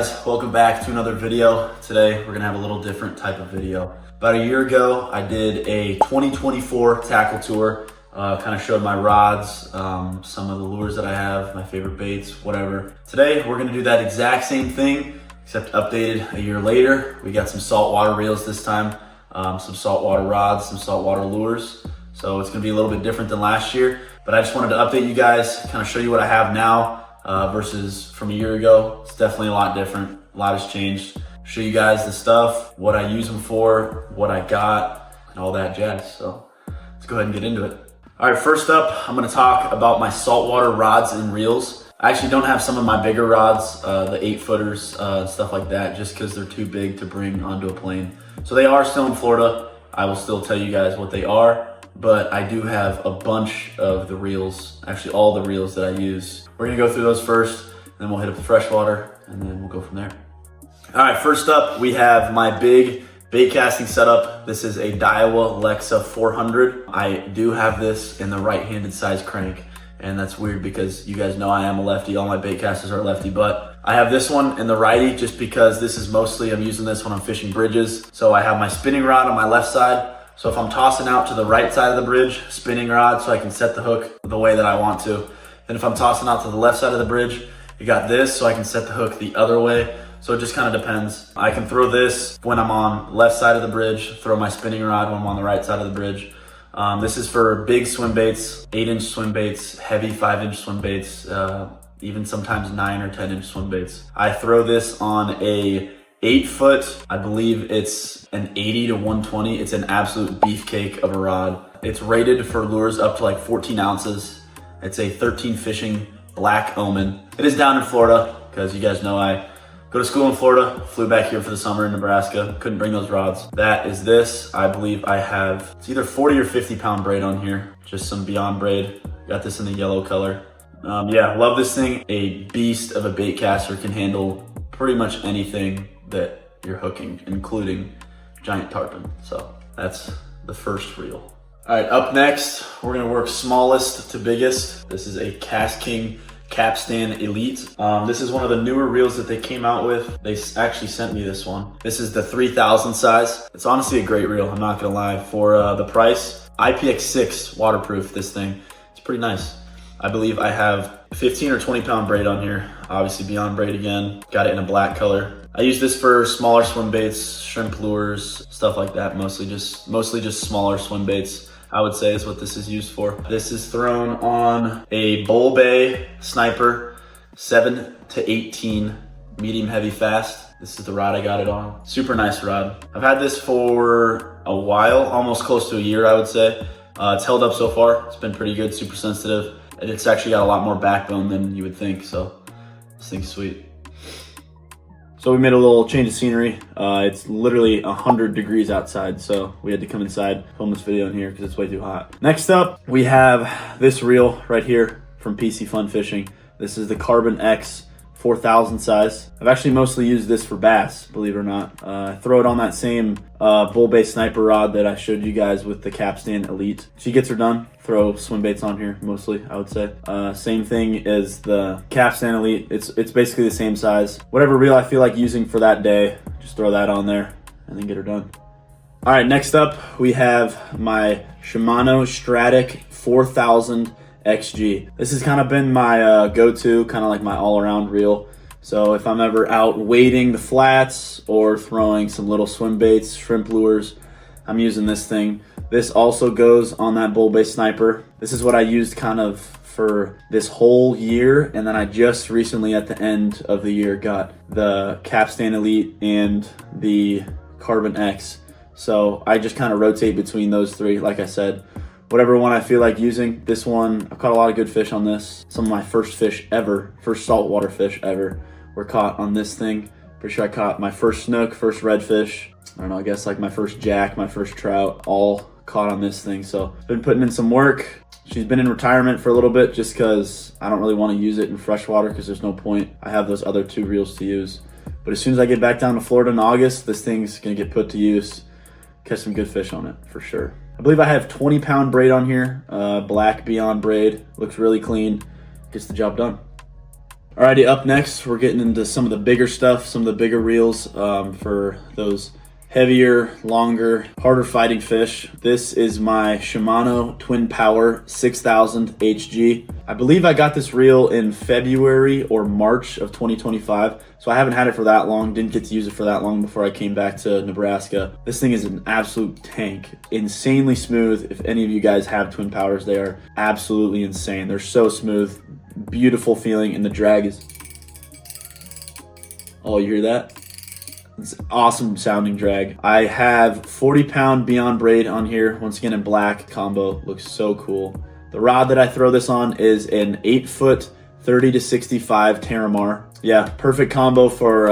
guys? Welcome back to another video. Today we're gonna have a little different type of video. About a year ago, I did a 2024 tackle tour. Kind of showed my rods, some of the lures that I have, my favorite baits, whatever. Today we're gonna do that exact same thing, except updated a year later. We got some saltwater reels this time, some saltwater rods, some saltwater lures. So it's gonna be a little bit different than last year, but I just wanted to update you guys, kind of show you what I have now versus from a year ago. It's definitely a lot different. A lot has changed. Show you guys the stuff, what I use them for, what I got, and all that jazz. So let's go ahead and get into it. All right, first up, I'm gonna talk about my saltwater rods and reels. I actually don't have some of my bigger rods, the 8-footers, stuff like that, just because they're too big to bring onto a plane. So they are still in Florida. I will still tell you guys what they are, but I do have a bunch of the reels, actually all the reels that I use. We're gonna go through those first, then we'll hit up the freshwater, and then we'll go from there. All right, first up, we have my big bait casting setup. This is a Daiwa Lexa 400. I do have this in the right-handed size crank, and that's weird because you guys know I am a lefty. All my bait casters are lefty, but I have this one in the righty just because this is mostly, I'm using this when I'm fishing bridges. So I have my spinning rod on my left side. So if I'm tossing out to the right side of the bridge, spinning rod, so I can set the hook the way that I want to. Then if I'm tossing out to the left side of the bridge, you got this, so I can set the hook the other way. So it just kind of depends. I can throw this when I'm on left side of the bridge, throw my spinning rod when I'm on the right side of the bridge. This is for big swim baits, 8-inch swim baits, heavy 5-inch swim baits, even sometimes 9 or 10-inch swim baits. I throw this on a 8-foot, I believe it's an 80 to 120. It's an absolute beefcake of a rod. It's rated for lures up to like 14 ounces. It's a 13 fishing Black Omen. It is down in Florida because you guys know I go to school in Florida, flew back here for the summer in Nebraska, couldn't bring those rods. That is this. I believe I have, it's either 40 or 50 pound braid on here, just some Beyond braid. Got this in the yellow color. Yeah, love this thing. A beast of a bait caster, can handle pretty much anything that you're hooking, including giant tarpon. So that's the first reel. All right, up next, we're gonna work smallest to biggest. This is a KastKing Capstan Elite. This is one of the newer reels that they came out with. They actually sent me this one. This is the 3000 size. It's honestly a great reel, I'm not gonna lie. For the price, IPX6 waterproof, this thing. It's pretty nice. I believe I have 15 or 20 pound braid on here. Obviously Beyond braid again. Got it in a black color. I use this for smaller swim baits, shrimp lures, stuff like that. Mostly just smaller swim baits, I would say, is what this is used for. This is thrown on a Bull Bay Sniper 7 to 18 medium heavy fast. This is the rod I got it on. Super nice rod. I've had this for a while, almost close to a year, I would say. It's held up so far. It's been pretty good, super sensitive. And it's actually got a lot more backbone than you would think, so this thing's sweet. So we made a little change of scenery. It's literally 100 degrees outside, so we had to come inside, film this video in here because it's way too hot. Next up, we have this reel right here from PC Fun Fishing. This is the Carbon X 4000 size. I've actually mostly used this for bass, believe it or not. I throw it on that same Bull Bay Sniper rod that I showed you guys with the Capstan Elite. She gets her done. Throw swim baits on here mostly, I would say. Same thing as the Capstan Elite. It's basically the same size. Whatever reel I feel like using for that day, just throw that on there and then get her done. All right, next up we have my Shimano Stratic 4000 XG. This has kind of been my go-to, kind of like my all-around reel. So if I'm ever out wading the flats or throwing some little swim baits, shrimp lures, I'm using this thing. This also goes on that Bull Bay Sniper. This is what I used kind of for this whole year, and then I just recently at the end of the year got the Capstan Elite and the Carbon X. So I just kind of rotate between those three, like I said. Whatever one I feel like using. This one, I've caught a lot of good fish on this. Some of my first fish ever, first saltwater fish ever, were caught on this thing. Pretty sure I caught my first snook, first redfish. I don't know, I guess like my first jack, my first trout, all caught on this thing. So been putting in some work. She's been in retirement for a little bit just because I don't really want to use it in freshwater because there's no point. I have those other 2 reels to use. But as soon as I get back down to Florida in August, this thing's gonna get put to use. Catch some good fish on it for sure. I believe I have 20 pound braid on here, black Beyond braid. Looks really clean, gets the job done. Alrighty, up next, we're getting into some of the bigger stuff, some of the bigger reels for those heavier, longer, harder fighting fish. This is my Shimano Twin Power 6000 HG. I believe I got this reel in February or March of 2025, so I haven't had it for that long, didn't get to use it for that long before I came back to Nebraska. This thing is an absolute tank, insanely smooth. If any of you guys have Twin Powers, they are absolutely insane. They're so smooth, beautiful feeling, and the drag is, oh, you hear that? It's awesome sounding drag. I have 40-pound Beyond Braid on here, once again in black combo. Looks so cool. The rod that I throw this on is an 8-foot 30 to 65 Terramar. Yeah, perfect combo for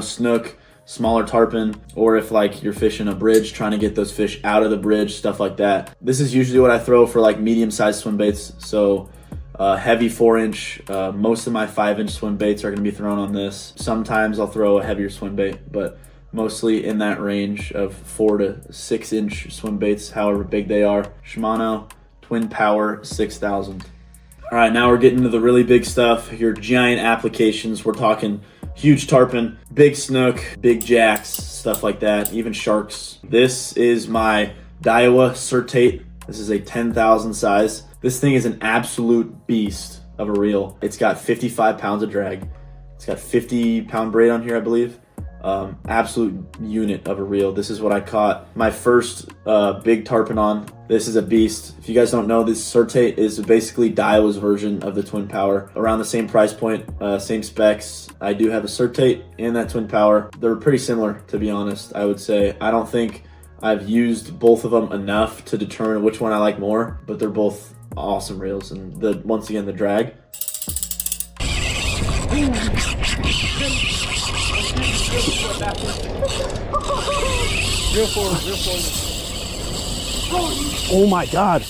snook, smaller tarpon, or if like you're fishing a bridge, trying to get those fish out of the bridge, stuff like that. This is usually what I throw for like medium-sized swim baits. So heavy 4-inch, most of my 5-inch swim baits are going to be thrown on this. Sometimes I'll throw a heavier swim bait, but mostly in that range of 4 to 6-inch swim baits, however big they are. Shimano Twin Power 6000. All right, now we're getting to the really big stuff, your giant applications. We're talking huge tarpon, big snook, big jacks, stuff like that, even sharks. This is my Daiwa Certate. This is a 10,000 size. This thing is an absolute beast of a reel. It's got 55 pounds of drag. It's got 50-pound braid on here, I believe. Absolute unit of a reel. This is what I caught my first big tarpon on. This is a beast. If you guys don't know, this Certate is basically Daiwa's version of the Twin Power. Around the same price point, same specs. I do have a Certate and that Twin Power. They're pretty similar, to be honest, I would say. I don't think I've used both of them enough to determine which one I like more, but they're both awesome reels. And once again, the drag. Oh my God.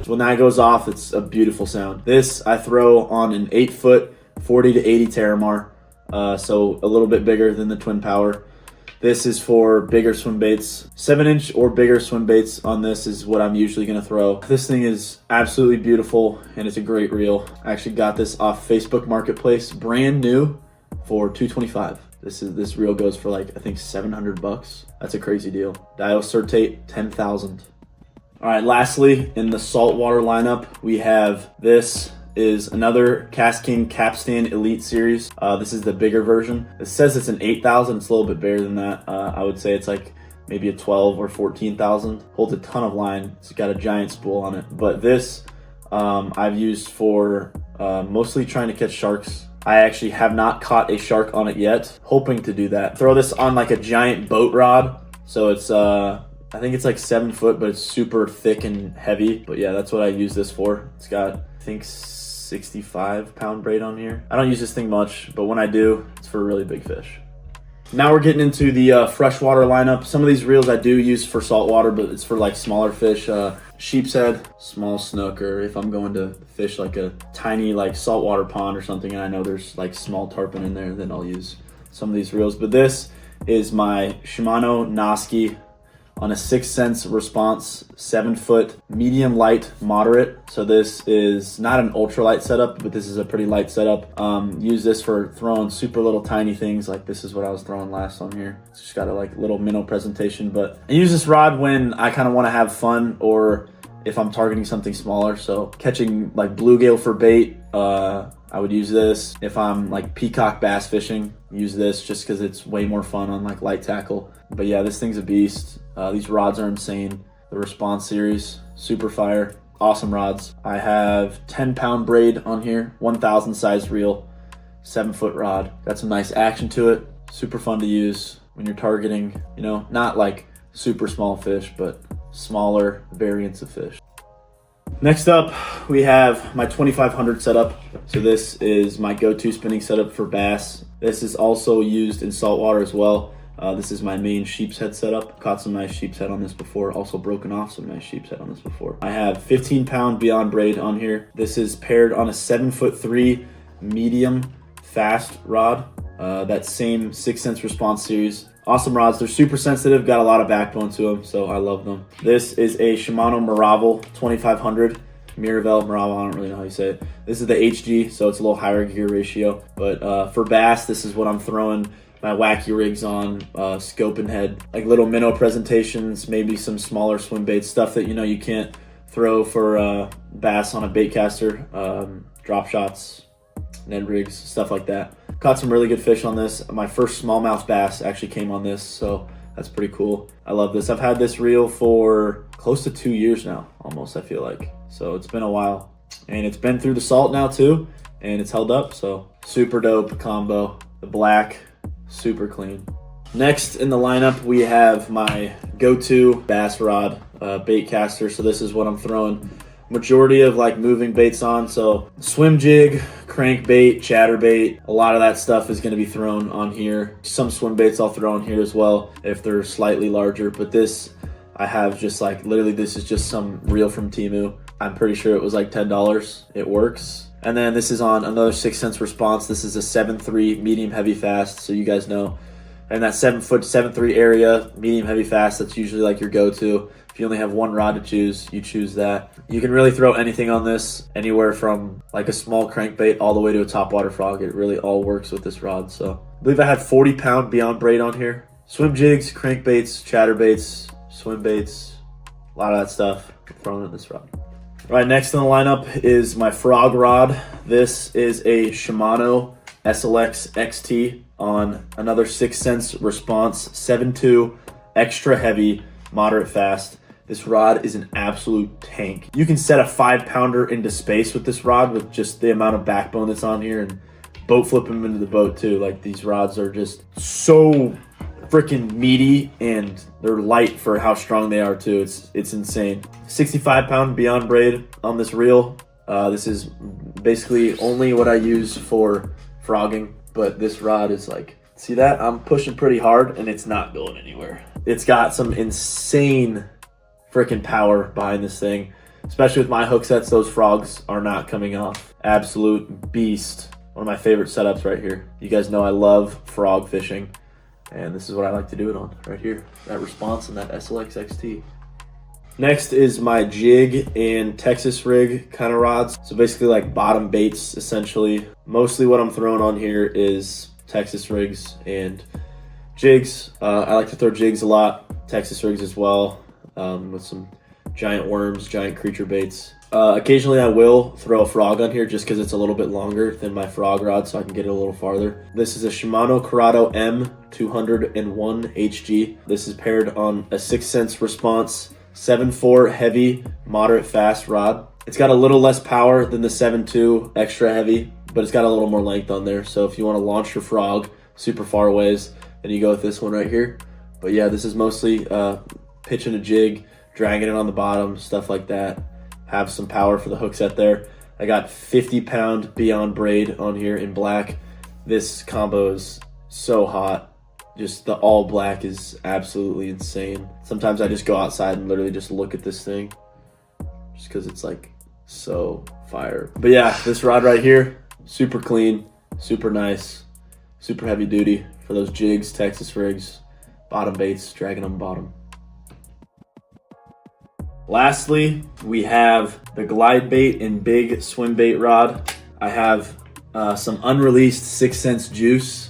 When that goes off, it's a beautiful sound. This I throw on an 8-foot 40 to 80 Terramar, so a little bit bigger than the Twin Power. This is for bigger swim baits. 7-inch or bigger swim baits on this is what I'm usually gonna throw. This thing is absolutely beautiful and it's a great reel. I actually got this off Facebook Marketplace, brand new, for $225. This reel goes for like, I think $700. That's a crazy deal. Daiwa Certate 10,000. All right, lastly, in the saltwater lineup, we have this is another KastKing Capstan Elite Series. This is the bigger version. It says it's an 8,000. It's a little bit bigger than that. I would say it's like maybe a 12 or 14,000. Holds a ton of line. It's got a giant spool on it. But this I've used for mostly trying to catch sharks. I actually have not caught a shark on it yet. Hoping to do that. Throw this on like a giant boat rod. So it's I think it's like 7 foot, but it's super thick and heavy. But yeah, that's what I use this for. It's got, I think, 65-pound braid on here. I don't use this thing much, but when I do, it's for really big fish. Now we're getting into the freshwater lineup. Some of these reels I do use for saltwater, but it's for like smaller fish. Sheep's head, small snook, or if I'm going to fish like a tiny like saltwater pond or something and I know there's like small tarpon in there, then I'll use some of these reels. But this is my Shimano Noski on a 6 cents response, 7 foot, medium light, moderate. So this is not an ultralight setup, but this is a pretty light setup. Use this for throwing super little tiny things. Like this is what I was throwing last on here. It's just got a like little minnow presentation, but I use this rod when I kind of want to have fun or if I'm targeting something smaller. So catching like bluegill for bait, I would use this. If I'm like peacock bass fishing, use this just because it's way more fun on like light tackle. But yeah, this thing's a beast. These rods are insane. The Response series, super fire, awesome rods. I have 10-pound braid on here, 1,000 size reel, 7 foot rod. Got some nice action to it. Super fun to use when you're targeting, you know, not like super small fish, but smaller variants of fish. Next up, we have my 2500 setup. So this is my go-to spinning setup for bass. This is also used in saltwater as well. This is my main sheep's head setup. Caught some nice sheep's head on this before. Also broken off some nice sheep's head on this before. I have 15-pound Beyond Braid on here. This is paired on a 7'3" medium fast rod. That same 6 cents Response series. Awesome rods. They're super sensitive. Got a lot of backbone to them, so I love them. This is a Shimano Maraval 2500 Mirabel, I don't really know how you say it. This is the HG, so it's a little higher gear ratio. But for bass, this is what I'm throwing my wacky rigs on, scope and head, like little minnow presentations, maybe some smaller swim baits, stuff that you can't throw for bass on a bait caster, drop shots, Ned rigs, stuff like that. Caught some really good fish on this. My first smallmouth bass actually came on this, so that's pretty cool. I love this. I've had this reel for close to 2 years now, almost, I feel like. So it's been a while. And it's been through the salt now too, and it's held up, so super dope combo. The black, super clean. Next in the lineup, we have my go-to bass rod bait caster. So this is what I'm throwing majority of like moving baits on. So swim jig, crankbait, chatterbait, a lot of that stuff is going to be thrown on here. Some swim baits I'll throw on here as well if they're slightly larger. But this, I have just like, literally this is just some reel from Temu. I'm pretty sure it was like $10. It works. And then this is on another 6 cents Response. This is a 7.3 medium heavy fast, so you guys know. And that 7-foot 7.3 area, medium heavy fast, that's usually like your go-to. If you only have one rod to choose, you choose that. You can really throw anything on this, anywhere from like a small crankbait all the way to a topwater frog. It really all works with this rod. So I believe I had 40-pound Beyond Braid on here. Swim jigs, crankbaits, chatterbaits, swim baits, a lot of that stuff thrown in this rod. All right, next in the lineup is my frog rod. This is a Shimano SLX XT on another 6 cents Response, 7.2, extra heavy, moderate fast. This rod is an absolute tank. You can set a 5-pounder into space with this rod with just the amount of backbone that's on here, and boat flip them into the boat too. Like, these rods are just so freaking meaty, and they're light for how strong they are too. It's insane. 65-pound Beyond Braid on this reel. This is basically only what I use for frogging, but this rod is like, see that? I'm pushing pretty hard and it's not going anywhere. It's got some insane freaking power behind this thing, especially with my hook sets. Those frogs are not coming off. Absolute beast. One of my favorite setups right here. You guys know I love frog fishing, and this is what I like to do it on right here. That Response and that SLX XT. Next is my jig and Texas rig kind of rods. So basically like bottom baits, essentially. Mostly what I'm throwing on here is Texas rigs and jigs. I like to throw jigs a lot, Texas rigs as well, with some giant worms, giant creature baits. Occasionally I will throw a frog on here just because it's a little bit longer than my frog rod, so I can get it a little farther. This is a Shimano Curado M201 HG. This is paired on a 6 cents Response, 7.4 heavy, moderate fast rod. It's got a little less power than the 7.2 extra heavy, but it's got a little more length on there. So if you want to launch your frog super far ways, then you go with this one right here. But yeah, this is mostly pitching a jig, dragging it on the bottom, stuff like that. Have some power for the hook set there. I got 50-pound Beyond Braid on here in black. This combo is so hot. Just the all black is absolutely insane. Sometimes I just go outside and literally just look at this thing just because it's like so fire. But yeah, this rod right here, super clean, super nice, super heavy duty for those jigs, Texas rigs, bottom baits, dragging on the bottom. Lastly, we have the glide bait and big swim bait rod. I have some unreleased 6 cents juice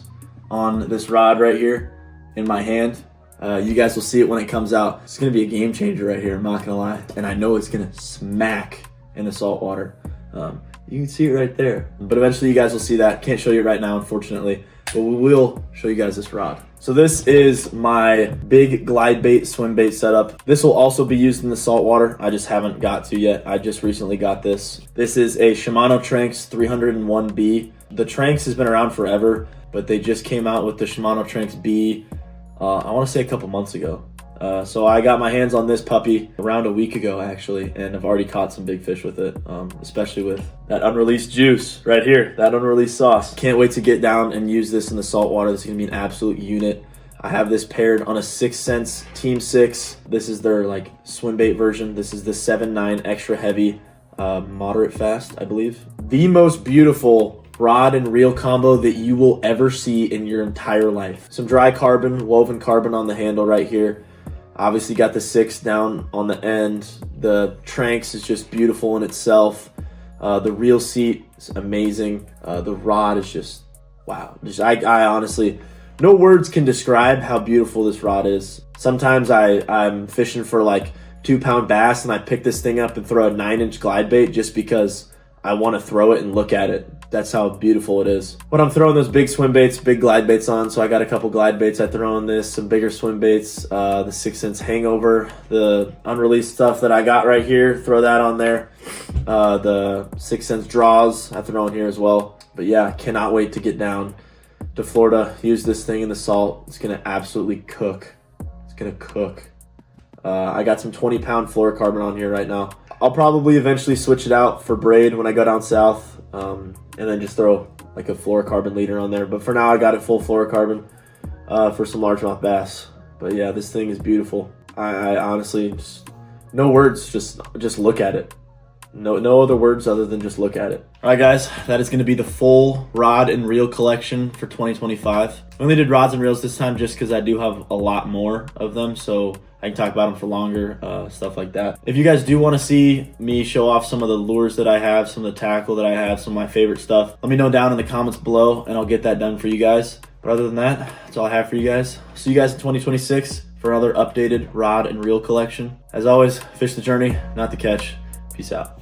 on this rod right here in my hand. You guys will see it when it comes out. It's gonna be a game changer right here, I'm not gonna lie. And I know it's gonna smack in the salt water. You can see it right there. But eventually you guys will see that. Can't show you right now, unfortunately, but we will show you guys this rod. So this is my big glide bait swim bait setup. This will also be used in the saltwater. I just haven't got to yet. I just recently got this. This is a Shimano Tranx 301B. The Tranx has been around forever, but they just came out with the Shimano Tranx B, I want to say a couple months ago. So I got my hands on this puppy around a week ago, actually, and I've already caught some big fish with it, especially with that unreleased juice right here, that unreleased sauce. Can't wait to get down and use this in the saltwater. This is going to be an absolute unit. I have this paired on a 6 cents Team 6. This is their like swim bait version. This is the 7.9 extra heavy, moderate fast, I believe. The most beautiful rod and reel combo that you will ever see in your entire life. Some dry carbon, woven carbon on the handle right here. Obviously got the 6 down on the end. The Tranx is just beautiful in itself. The reel seat is amazing. The rod is just, wow. I honestly, no words can describe how beautiful this rod is. Sometimes I'm fishing for like 2-pound bass and I pick this thing up and throw a 9-inch glide bait just because I want to throw it and look at it. That's how beautiful it is. When I'm throwing those big swim baits, big glide baits on, so I got a couple glide baits I throw on this, some bigger swim baits, the 6 Sense Hangover, the unreleased stuff that I got right here, throw that on there. The 6 Sense Draws I throw on here as well. But yeah, I cannot wait to get down to Florida, use this thing in the salt. It's gonna absolutely cook. It's gonna cook. I got some 20-pound fluorocarbon on here right now. I'll probably eventually switch it out for braid when I go down south, and then just throw like a fluorocarbon leader on there. But for now, I got it full fluorocarbon for some largemouth bass. But yeah, this thing is beautiful. I honestly, no words, just look at it. No other words other than just look at it. All right, guys, that is going to be the full rod and reel collection for 2025. I only did rods and reels this time just because I do have a lot more of them, so I can talk about them for longer, stuff like that. If you guys do want to see me show off some of the lures that I have, some of the tackle that I have, some of my favorite stuff, let me know down in the comments below, and I'll get that done for you guys. But other than that, that's all I have for you guys. See you guys in 2026 for another updated rod and reel collection. As always, fish the journey, not the catch. Peace out.